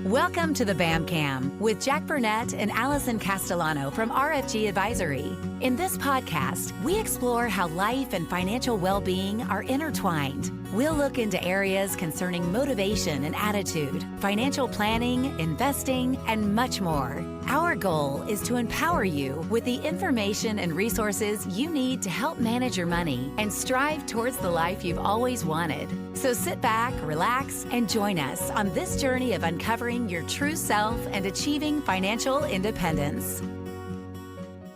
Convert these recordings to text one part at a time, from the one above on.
Welcome to the BamCam with Jack Burnette and Alison Castellano from RFG Advisory. In this podcast, we explore how life and financial well-being are intertwined. We'll look into areas concerning motivation and attitude, financial planning, investing, and much more. Our goal is to empower you with the information and resources you need to help manage your money and strive towards the life you've always wanted. So sit back, relax, and join us on this journey of uncovering your true self and achieving financial independence.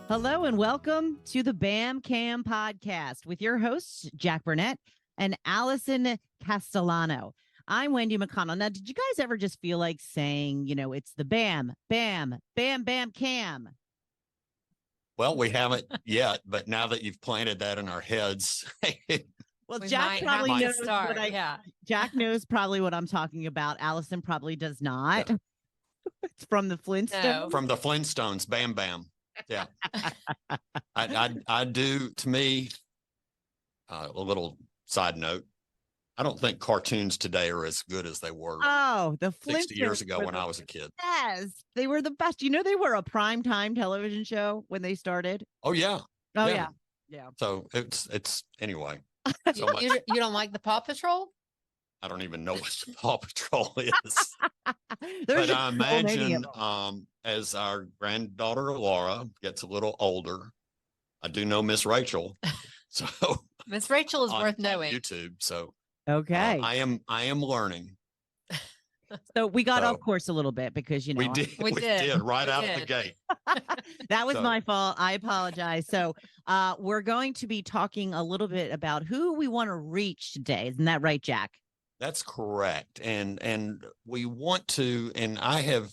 Hello and welcome to the BamCam podcast with your hosts, Jack Burnette and Alison Castellano. I'm Wendy McConnell. Now, did you guys ever just feel like saying, it's the BAM, Cam? Well, we haven't yet, but now that you've planted that in our heads. Well, Jack probably knows Jack Yeah. knows probably what I'm talking about. Allison probably does not. Yeah. It's from the Flintstones. No. From the Flintstones, Bam Bam. Yeah. I do, to me, a little side note, I don't think cartoons today are as good as they were. Oh, the Flintstones 60 years ago when I was a kid. Yes, they were the best. They were a primetime television show when they started. Oh, yeah. Oh, yeah. So it's anyway. So you don't like the Paw Patrol? I don't even know what the Paw Patrol is. But I imagine as our granddaughter Laura gets a little older, I do know Miss Rachel. So Miss Rachel is worth knowing. YouTube. So okay, I am learning. So we got off course a little bit because we did right out of the gate. That was my fault. I apologize. So we're going to be talking a little bit about who we want to reach today. Isn't that right, Jack? That's correct. And we want to, and I have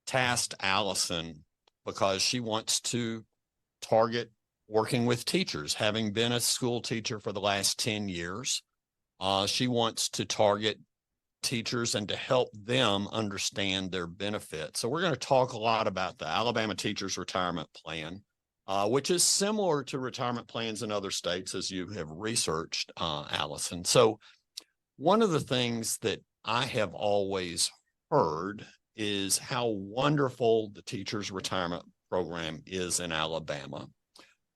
tasked Allison because she wants to target working with teachers. Having been a school teacher for the last 10 years, she wants to target teachers and to help them understand their benefits. So we're going to talk a lot about the Alabama Teachers Retirement Plan, which is similar to retirement plans in other states, as you have researched, Allison. So one of the things that I have always heard is how wonderful the Teachers Retirement Program is in Alabama,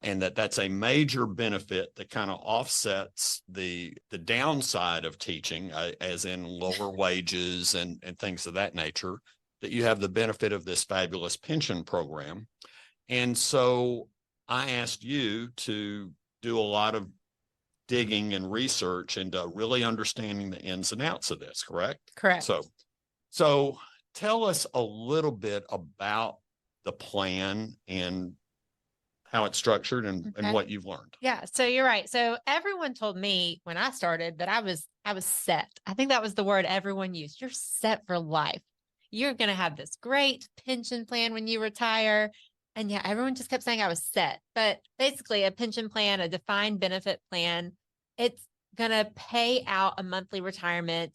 and that's a major benefit that kind of offsets the downside of teaching, as in lower wages and things of that nature, that you have the benefit of this fabulous pension program. And so I asked you to do a lot of digging and research into really understanding the ins and outs of this, correct? Correct. So tell us a little bit about the plan and how it's structured and what you've learned. Yeah, so you're right. So everyone told me when I started that I was set. I think that was the word everyone used. You're set for life. You're going to have this great pension plan when you retire. And yeah, everyone just kept saying I was set. But basically a pension plan, a defined benefit plan, it's going to pay out a monthly retirement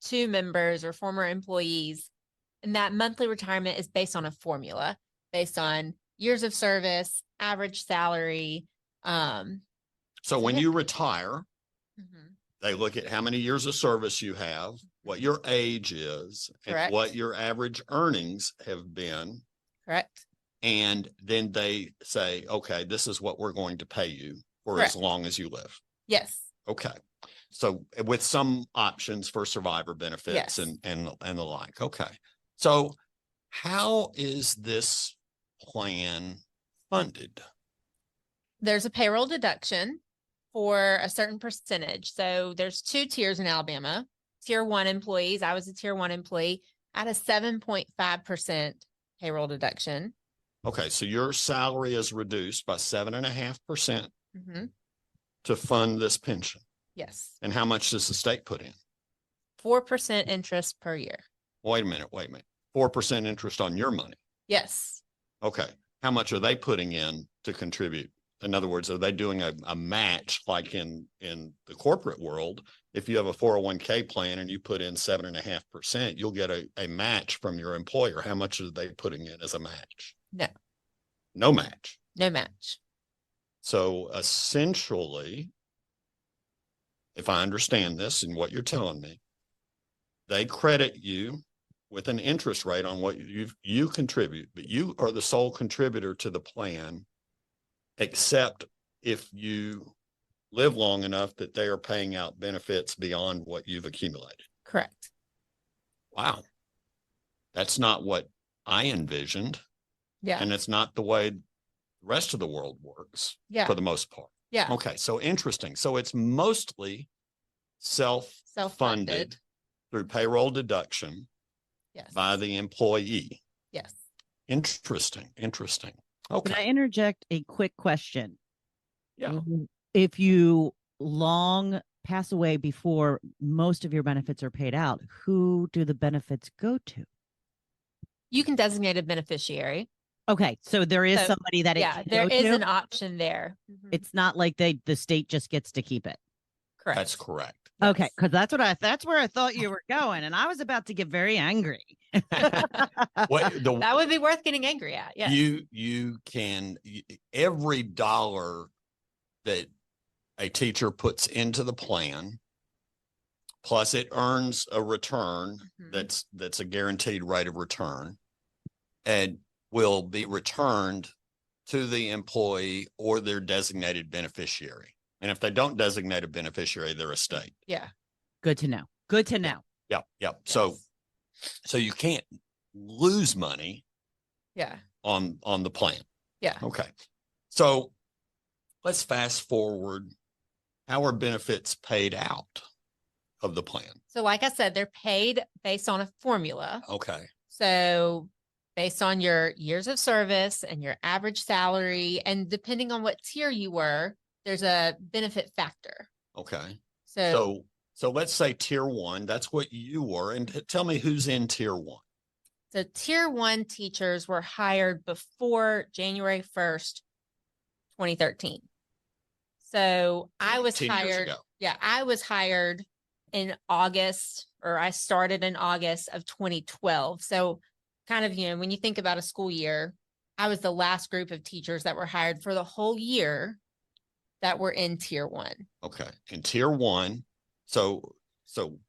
to members or former employees. And that monthly retirement is based on a formula, based on years of service, average salary. So when you retire, they look at how many years of service you have, what your age is, and what your average earnings have been. Correct. And then they say, okay, this is what we're going to pay you for as long as you live. Yes. Okay. So with some options for survivor benefits and the like. Okay. So how is this plan funded? There's a payroll deduction for a certain percentage. So there's 2 tiers in Alabama. Tier 1 employees, I was a tier 1 employee, at a 7.5% payroll deduction. Okay, so your salary is reduced by 7.5% to fund this pension. Yes. And how much does the state put in? 4% interest per year. Wait a minute. 4% interest on your money. Yes. Okay. How much are they putting in to contribute? In other words, are they doing a match like in the corporate world? If you have a 401k plan and you put in 7.5%, you'll get a match from your employer. How much are they putting in as a match? No. No match. No match. So essentially, if I understand this and what you're telling me, they credit you with an interest rate on what you contribute, but you are the sole contributor to the plan, except if you live long enough that they are paying out benefits beyond what you've accumulated. Correct. Wow. That's not what I envisioned. Yeah. And it's not the way the rest of the world works Yeah. for the most part. Yeah. Okay. So interesting. So it's mostly self-funded through payroll deduction Yes. by the employee. Yes. Interesting. Okay. Can I interject a quick question? Yeah. If you long pass away before most of your benefits are paid out, who do the benefits go to? You can designate a beneficiary. Okay, so there is So, somebody that it Yeah, can there go is to? an option there. Mhm. It's not like the state just gets to keep it. Correct. That's correct. Okay, Yes. because that's where I thought you were going, and I was about to get very angry. That would be worth getting angry at. Yeah. You can, every dollar that a teacher puts into the plan, plus it earns a return Mhm. that's a guaranteed rate of return, and will be returned to the employee or their designated beneficiary. And if they don't designate a beneficiary, they're a state. Yeah. Good to know. Good to know. Yep. Yes. So you can't lose money Yeah. on the plan. Yeah. Okay. So let's fast forward. How are benefits paid out of the plan? So like I said, they're paid based on a formula. Okay. So based on your years of service and your average salary, and depending on what tier you were, there's a benefit factor. Okay. So So let's say tier 1, that's what you were. And tell me who's in tier 1. So tier 1 teachers were hired before January 1st, 2013. So I was 10 years hired. ago. Yeah, I was hired in August, or I started in August of 2012. So kind of, when you think about a school year, I was the last group of teachers that were hired for the whole year that were in tier 1. Okay. In tier 1. So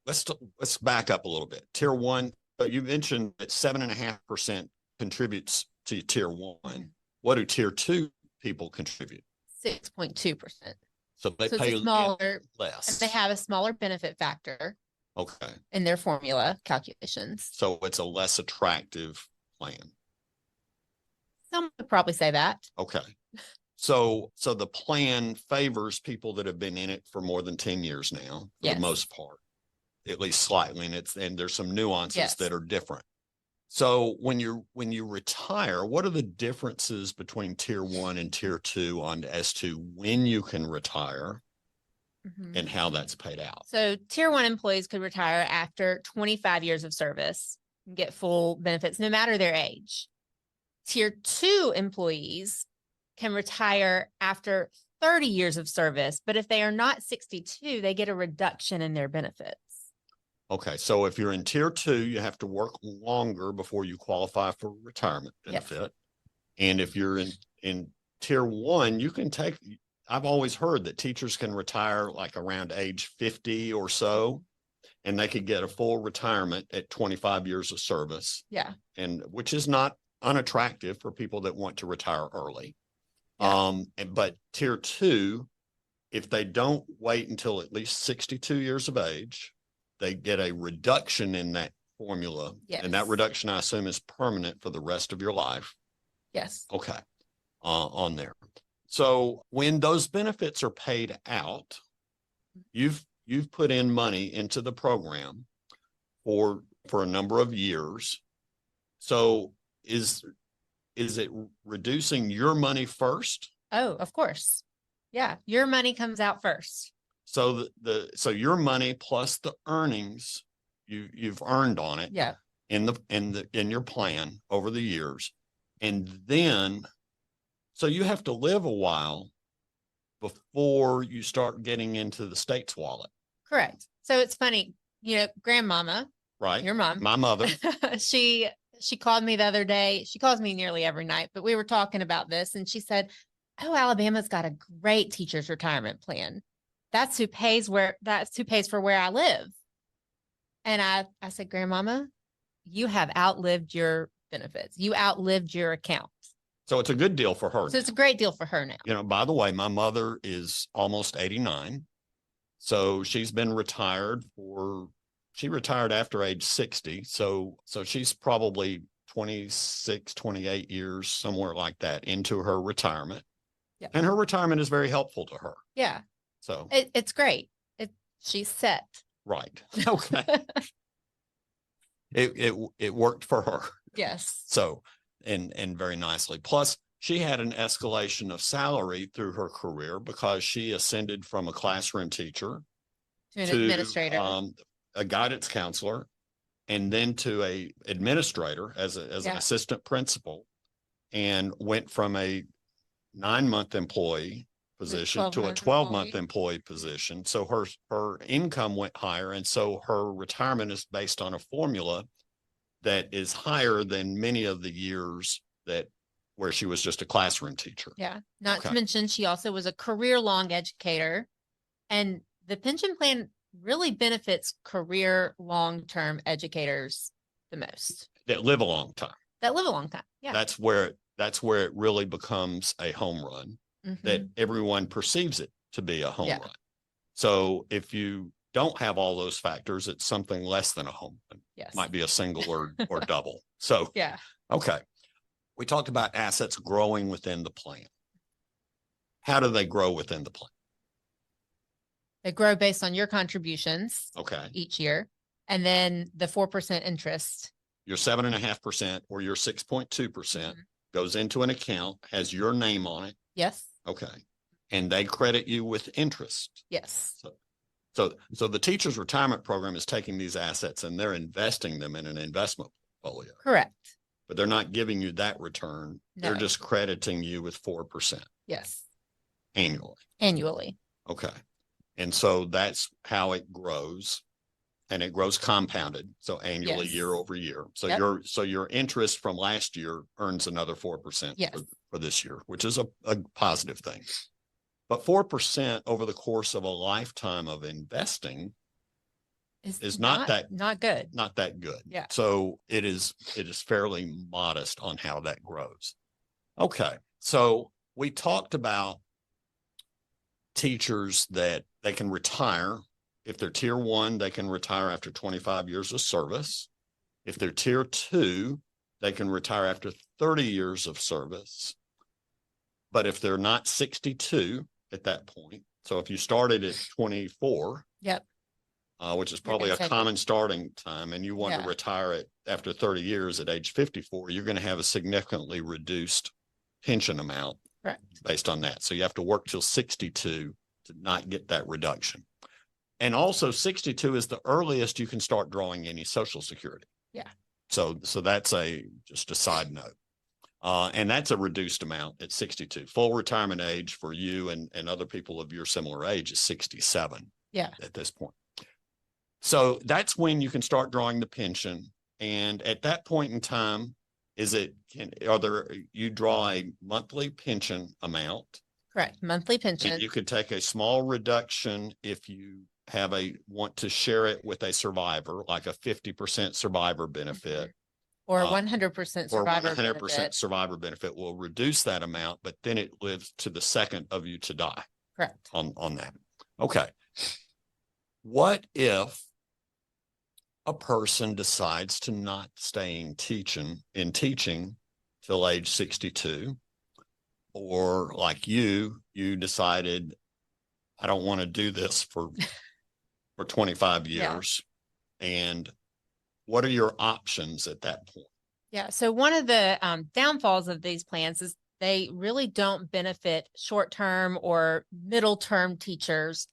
let's back up a little bit. Tier 1, you mentioned that 7.5% contributes to tier 1. What do tier 2 people contribute? 6.2%. So they So pay it's smaller, less. and they have a smaller benefit factor Okay. in their formula calculations. So it's a less attractive plan. Some would probably say that. Okay. So the plan favors people that have been in it for more than 10 years now, for Yes. the most part, at least slightly. And there's some nuances Yes. that are different. So when you retire, what are the differences between tier 1 and tier 2 as to when you can retire Mhm. and how that's paid out? So tier 1 employees could retire after 25 years of service and get full benefits, no matter their age. Tier 2 employees can retire after 30 years of service, but if they are not 62, they get a reduction in their benefits. Okay. So if you're in tier 2, you have to work longer before you qualify for retirement Yes. benefit. And if you're in tier 1, you can I've always heard that teachers can retire like around age 50 or so, and they could get a full retirement at 25 years of service. Yeah. And which is not unattractive for people that want to retire early. Yeah. But tier 2, if they don't wait until at least 62 years of age, they get a reduction in that formula. Yes. And that reduction, I assume, is permanent for the rest of your life. Yes. Okay. On there. So when those benefits are paid out, you've put in money into the program for a number of years. So is it reducing your money first? Oh, of course. Yeah. Your money comes out first. So so your money plus the earnings you've earned on it. Yeah. In your plan over the years. And then, so you have to live a while before you start getting into the state's wallet. Correct. So it's funny, grandmama, Right. your mom, My mother. she called me the other day. She calls me nearly every night, but we were talking about this and she said, "Oh, Alabama's got a great teacher's retirement plan. That's who pays for where I live." And I said, "Grandmama, you have outlived your benefits. You outlived your account. So it's a good deal for her. So it's a great deal for her now. You know, by the way, my mother is almost 89. So she's been retired she retired after age 60. So she's probably 26, 28 years, somewhere like that, into her retirement. Yep. And her retirement is very helpful to her. Yeah. So it's great. She's set. Right. Okay. It worked for her. Yes. So, and very nicely. Plus, she had an escalation of salary through her career because she ascended from a classroom teacher To an administrator. A guidance counselor, and then to a administrator as an assistant principal, and went from a 9-month employee position to a 12-month employee position. So her income went higher. And so her retirement is based on a formula that is higher than many of the years where she was just a classroom teacher. Yeah. Not to mention, she also was a career-long educator, and the pension plan really benefits career long-term educators the most. That live a long time. Yeah. That's where it really becomes a home run, that everyone perceives it to be a home run. So if you don't have all those factors, it's something less than a home run. Yes. Might be a single or double. So, yeah. Okay. We talked about assets growing within the plan. How do they grow within the plan? They grow based on your contributions. Okay. Each year. And then the 4% interest. Your 7.5% or your 6.2% goes into an account, has your name on it. Yes. Okay. And they credit you with interest. Yes. So the teacher's retirement program is taking these assets and they're investing them in an investment portfolio. Correct. But they're not giving you that return. No. They're just crediting you with 4%. Yes. Annually. Okay. And so that's how it grows. And it grows compounded. So annually, year over year. So your interest from last year earns another 4% for this year, which is a positive thing. But 4% over the course of a lifetime of investing is not good. Not that good. Yeah. So it is fairly modest on how that grows. Okay. So we talked about teachers that they can retire. If they're tier 1, they can retire after 25 years of service. If they're tier 2, they can retire after 30 years of service. But if they're not 62 at that point, so if you started at 24, which is probably a common starting time, and you want to retire after 30 years at age 54, you're going to have a significantly reduced pension amount based on that. So you have to work till 62 to not get that reduction. And also 62 is the earliest you can start drawing any Social Security. Yeah. So that's just a side note. And that's a reduced amount at 62. Full retirement age for you and other people of your similar age is 67 at this point. So that's when you can start drawing the pension. And at that point in time, you draw a monthly pension amount? Correct. Monthly pension. And you could take a small reduction if you want to share it with a survivor, like a 50% survivor benefit. Or 100% survivor benefit. 100% survivor benefit will reduce that amount, but then it lives to the second of you to die. Correct. On that. Okay. What if a person decides to not stay in teaching till age 62, or like you decided, I don't want to do this for 25 years. And what are your options at that point? Yeah. So one of the downfalls of these plans is they really don't benefit short-term or middle-term teachers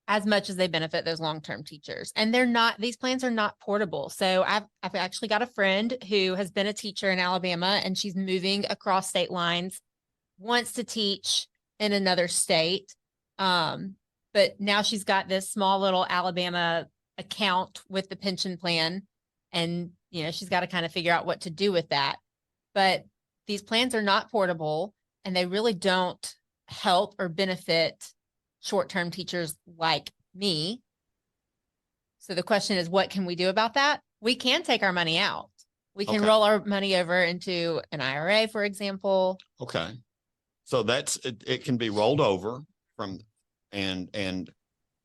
as much as they benefit those long-term teachers. And these plans are not portable. So I've actually got a friend who has been a teacher in Alabama, and she's moving across state lines, wants to teach in another state. But now she's got this small little Alabama account with the pension plan, and she's got to kind of figure out what to do with that. But these plans are not portable, and they really don't help or benefit short-term teachers like me. So the question is, what can we do about that? We can take our money out. We can Okay. roll our money over into an IRA, for example. Okay. So it can be rolled over from, and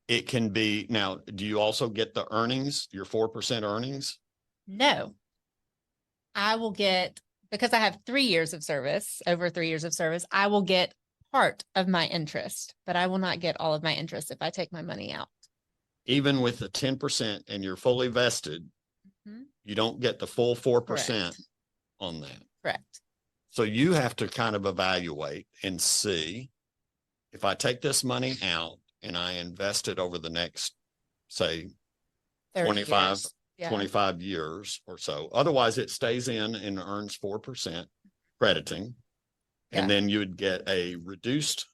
it can be, now, do you also get the earnings, your 4% earnings? No, I will get, because I have 3 years of service, over 3 years of service, I will get part of my interest, but I will not get all of my interest if I take my money out. Even with the 10% and you're fully vested, you don't get the full 4% Correct. on that. Correct. So you have to kind of evaluate and see, if I take this money out and I invest it over the next, say, 25, years. Yeah. 25 years or so. Otherwise, it stays in and earns 4% crediting. And then you would get a reduced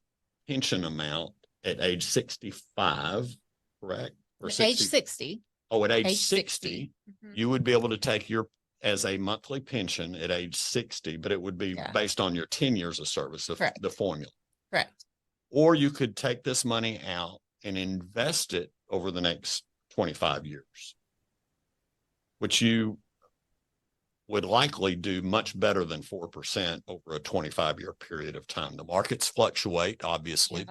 pension amount at age 65, correct? Or Age 60. Oh, at age Age 60, 60. you would be able to take your as a monthly pension at age 60, but it would be based on your 10 years of service, the formula. Correct. Or you could take this money out and invest it over the next 25 years, which you would likely do much better than 4% over a 25-year period of time. The markets fluctuate, obviously,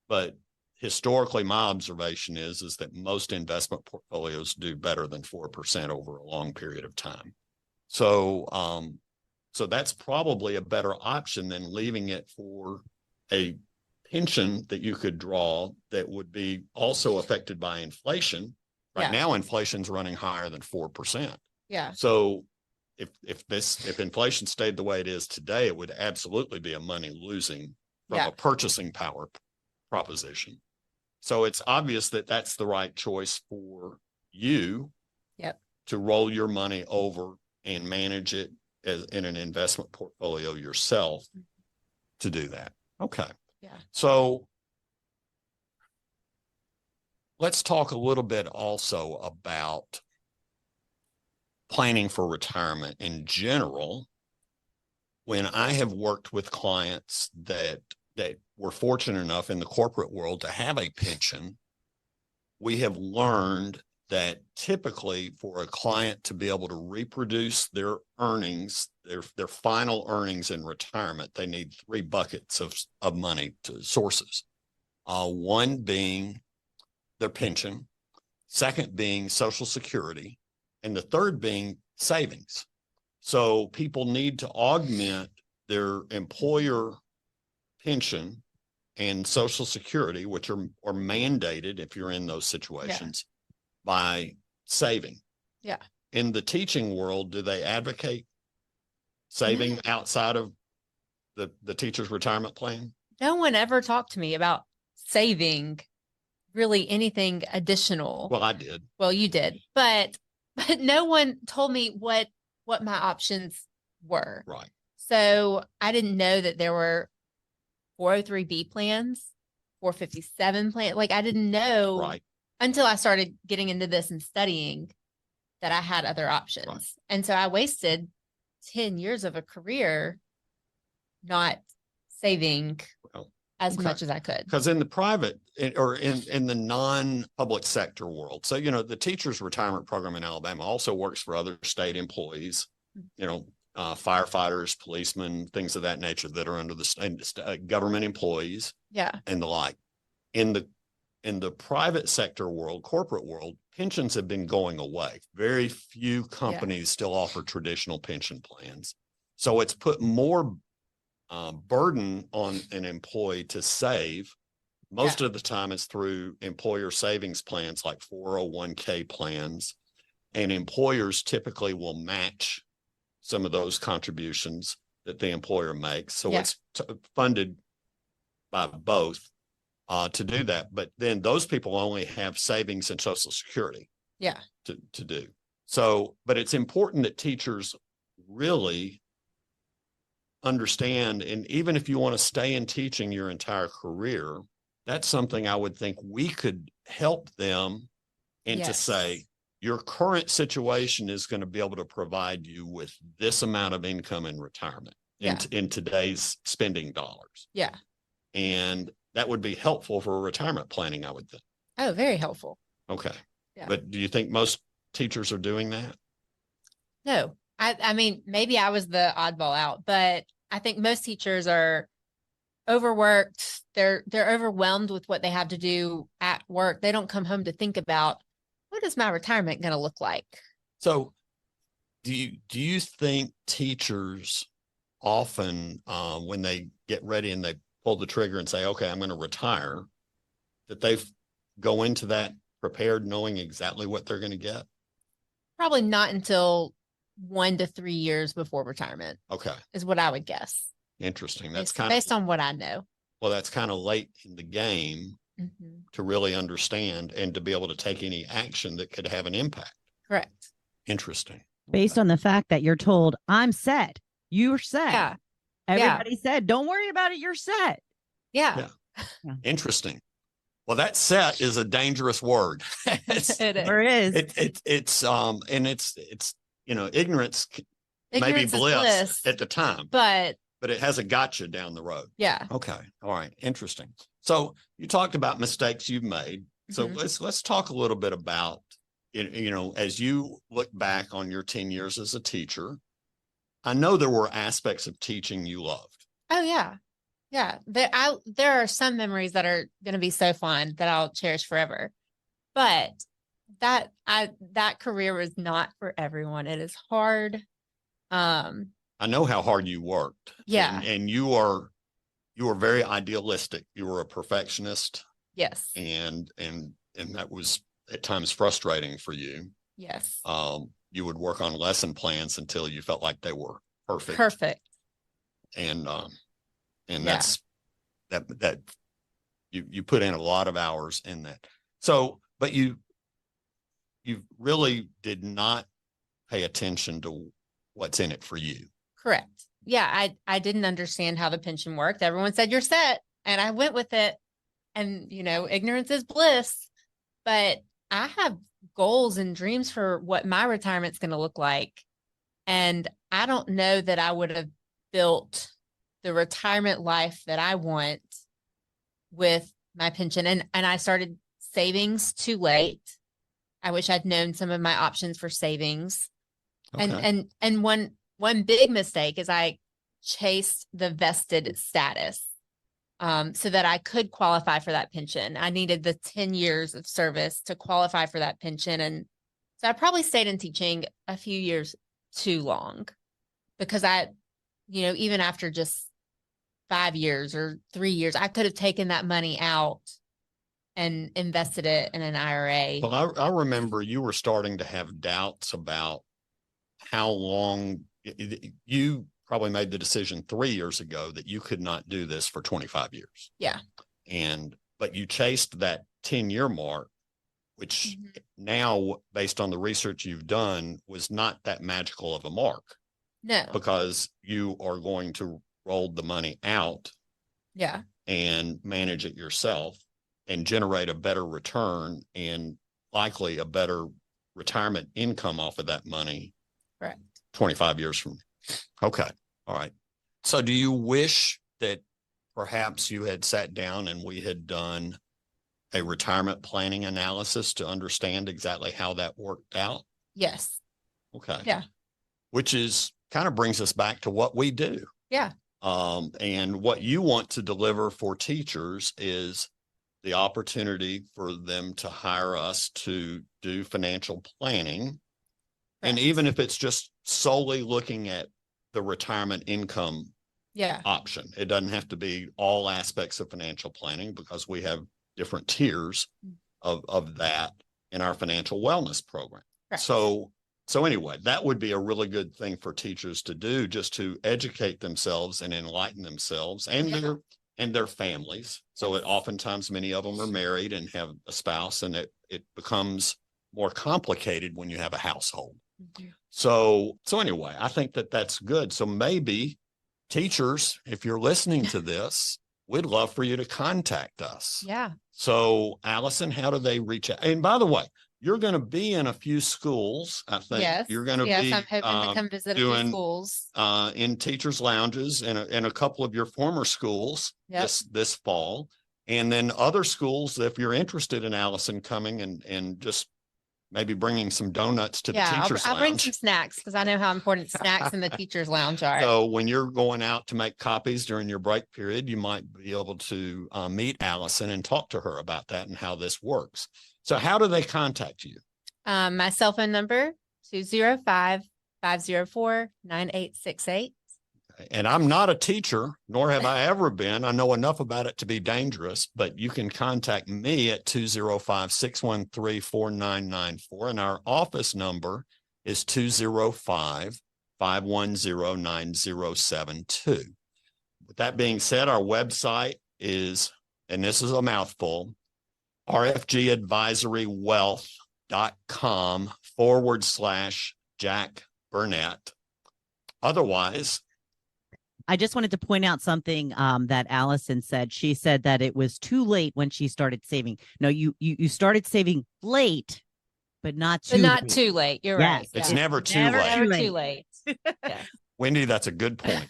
but historically, my observation is that most investment portfolios do better than 4% over a long period of time. So, so that's probably a better option than leaving it for a pension that you could draw that would be also affected by inflation. Right now, inflation's running higher than 4%. Yeah. So if inflation stayed the way it is today, it would absolutely be a money losing from a purchasing power proposition. So it's obvious that that's the right choice for you to roll your money over and manage it as in an investment portfolio yourself to do that. Okay. Yeah. So let's talk a little bit also about planning for retirement in general. When I have worked with clients that were fortunate enough in the corporate world to have a pension, we have learned that typically for a client to be able to reproduce their earnings, their final earnings in retirement, they need 3 buckets of money sources. One being their pension, second being Social Security, and the third being savings. So people need to augment their employer pension and Social Security, which are mandated if you're in those situations, by saving. Yeah. In the teaching world, do they advocate saving outside of the teacher's retirement plan? No one ever talked to me about saving really anything additional. Well, I did. Well, you did, but no one told me what my options were. Right. So I didn't know that there were 403B plans, 457 plans. Like I didn't know until I started getting into this and studying that I had other options. Right. And so I wasted 10 years of a career not saving as much as I could. Because in the private or in the non-public sector world, so, the teacher's retirement program in Alabama also works for other state employees, firefighters, policemen, things of that nature that are under the government employees and the like. In the private sector world, corporate world, pensions have been going away. Very few companies still offer traditional pension plans. So it's put more burden on an employee to save. Most of the time it's through employer savings plans like 401k plans, and employers typically will match some of those contributions that the employer makes. So it's funded by both to do that. But then those people only have savings and Social Security to do. So, but it's important that teachers really understand, and even if you want to stay in teaching your entire career, that's something I would think we could help them and to say, your current situation is going to be able to provide you with this amount of income in retirement in today's spending dollars. Yeah. And that would be helpful for retirement planning, I would think. Oh, very helpful. Okay. Yeah. But do you think most teachers are doing that? No, I mean, maybe I was the oddball out, but I think most teachers are overworked. They're overwhelmed with what they have to do at work. They don't come home to think about, what is my retirement going to look like? So do you think teachers often, when they get ready and they pull the trigger and say, okay, I'm going to retire, that they go into that prepared, knowing exactly what they're going to get? Probably not until 1 to 3 years before retirement. Okay. Is what I would guess. Interesting. That's based on what I know. Well, that's kind of late in the game to really understand and to be able to take any action that could have an impact. Correct. Interesting. Based on the fact that you're told, I'm set. You're set. Yeah. Everybody said, don't worry about it. You're set. Yeah. Interesting. Well, that set is a dangerous word. It is. There is. And it's, ignorance may be bliss at the time, but it has a gotcha down the road. Yeah. Okay. All right. Interesting. So you talked about mistakes you've made. So let's talk a little bit about, as you look back on your 10 years as a teacher, I know there were aspects of teaching you loved. Oh yeah. Yeah. There are some memories that are going to be so fun that I'll cherish forever, but that career was not for everyone. It is hard. I know how hard you worked. Yeah. And you were very idealistic. You were a perfectionist. Yes. And that was at times frustrating for you. Yes. You would work on lesson plans until you felt like they were perfect. Perfect. And that's that you put in a lot of hours in that. So, but you really did not pay attention to what's in it for you. Correct. Yeah. I didn't understand how the pension worked. Everyone said you're set, and I went with it, and ignorance is bliss, but I have goals and dreams for what my retirement's going to look like. And I don't know that I would have built the retirement life that I want with my pension. And I started savings too late. I wish I'd known some of my options for savings. Okay. And one big mistake is I chased the vested status so that I could qualify for that pension. I needed the 10 years of service to qualify for that pension. And so I probably stayed in teaching a few years too long, because even after just 5 years or 3 years, I could have taken that money out and invested it in an IRA. Well, I remember you were starting to have doubts about how long. You probably made the decision 3 years ago that you could not do this for 25 years. Yeah. But you chased that 10-year mark, which now, based on the research you've done, was not that magical of a mark. No. Because you are going to roll the money out. Yeah. And manage it yourself and generate a better return and likely a better retirement income off of that money. Correct. 25 years from now. Okay. All right. So do you wish that perhaps you had sat down and we had done a retirement planning analysis to understand exactly how that worked out? Yes. Okay. Yeah. Which is kind of brings us back to what we do. Yeah. And what you want to deliver for teachers is the opportunity for them to hire us to do financial planning. And even if it's just solely looking at the retirement income option, it doesn't have to be all aspects of financial planning, because we have different tiers of that in our financial wellness program. Right. So anyway, that would be a really good thing for teachers to do, just to educate themselves and enlighten themselves and their families. So oftentimes many of them are married and have a spouse, and it becomes more complicated when you have a household. Mm-hmm. So anyway, I think that's good. So maybe teachers, if you're listening to this, we'd love for you to contact us. Yeah. So Alison, how do they reach out? And by the way, you're going to be in a few schools. I think you're going to be I'm hoping to come visit a few schools in teachers' lounges in a couple of your former schools this fall. And then other schools, if you're interested in Alison coming and just maybe bringing some donuts to the Yeah, teacher's I'll bring lounge. some snacks because I know how important snacks in the teacher's lounge are. So when you're going out to make copies during your break period, you might be able to meet Allison and talk to her about that and how this works. So how do they contact you? My cell phone number, 205-504-9868. And I'm not a teacher, nor have I ever been. I know enough about it to be dangerous, but you can contact me at 205-613-4994. And our office number is 205-510-9072. With that being said, our website is, and this is a mouthful, rfgadvisorywealth.com/Jack Burnette. Otherwise, I just wanted to point out something that Allison said. She said that it was too late when she started saving. No, you started saving late, but not too But not late. too late. You're Yes. right. it's Yeah. never too Never late. Never late. too late. Yeah. Wendy, that's a good point.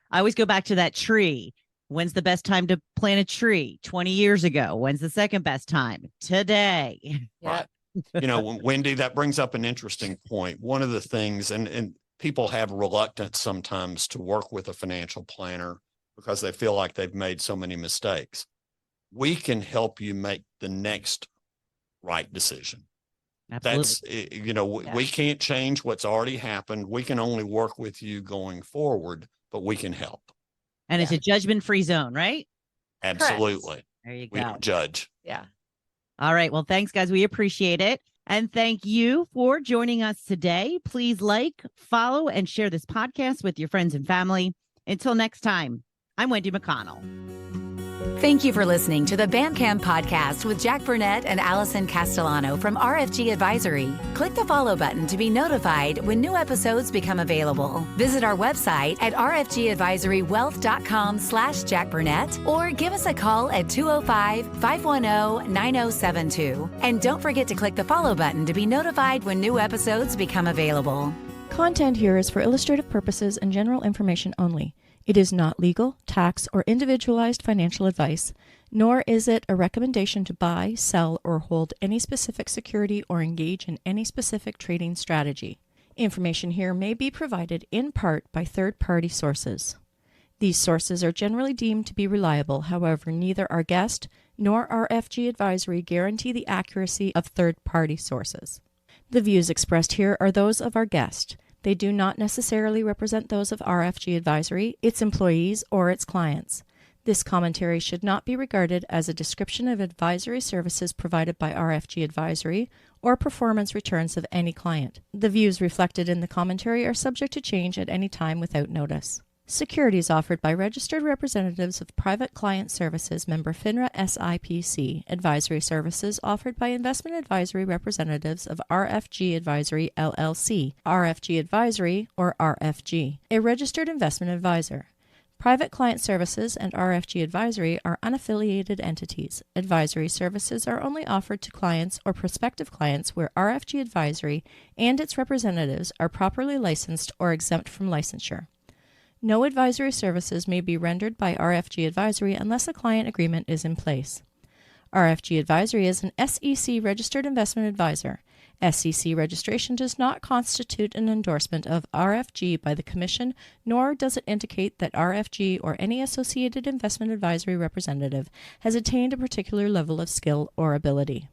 I always go back to that tree. When's the best time to plant a tree? 20 years ago. When's the second best time? Today. Yep. You know, Wendy, that brings up an interesting point. One of the things, and people have reluctance sometimes to work with a financial planner because they feel like they've made so many mistakes. We can help you make the next right decision. Absolutely. That's, you know, we can't change what's already happened. We can only work with you going forward, but we can help. And it's a judgment-free zone, right? Absolutely. There you We go. don't judge. Yeah. All right. Well, thanks, guys. We appreciate it. And thank you for joining us today. Please like, follow, and share this podcast with your friends and family. Until next time, I'm Wendy McConnell. Thank you for listening to the BamCam podcast with Jack Burnette and Alison Castellano from RFG Advisory. Click the follow button to be notified when new episodes become available. Visit our website at rfgadvisorywealth.com/Jack Burnette or give us a call at 205-510-9072. And don't forget to click the follow button to be notified when new episodes become available. Content here is for illustrative purposes and general information only. It is not legal, tax, or individualized financial advice, nor is it a recommendation to buy, sell, or hold any specific security or engage in any specific trading strategy. Information here may be provided in part by third-party sources. These sources are generally deemed to be reliable. However, neither our guest nor RFG Advisory guarantee the accuracy of third-party sources. The views expressed here are those of our guest. They do not necessarily represent those of RFG Advisory, its employees, or its clients. This commentary should not be regarded as a description of advisory services provided by RFG Advisory or performance returns of any client. The views reflected in the commentary are subject to change at any time without notice. Securities offered by registered representatives of Private Client Services member FINRA SIPC. Advisory services offered by investment advisory representatives of RFG Advisory LLC, RFG Advisory, or RFG, a registered investment advisor. Private Client Services and RFG Advisory are unaffiliated entities. Advisory services are only offered to clients or prospective clients where RFG Advisory and its representatives are properly licensed or exempt from licensure. No advisory services may be rendered by RFG Advisory unless a client agreement is in place. RFG Advisory is an SEC registered investment advisor. SEC registration does not constitute an endorsement of RFG by the Commission, nor does it indicate that RFG or any associated investment advisory representative has attained a particular level of skill or ability.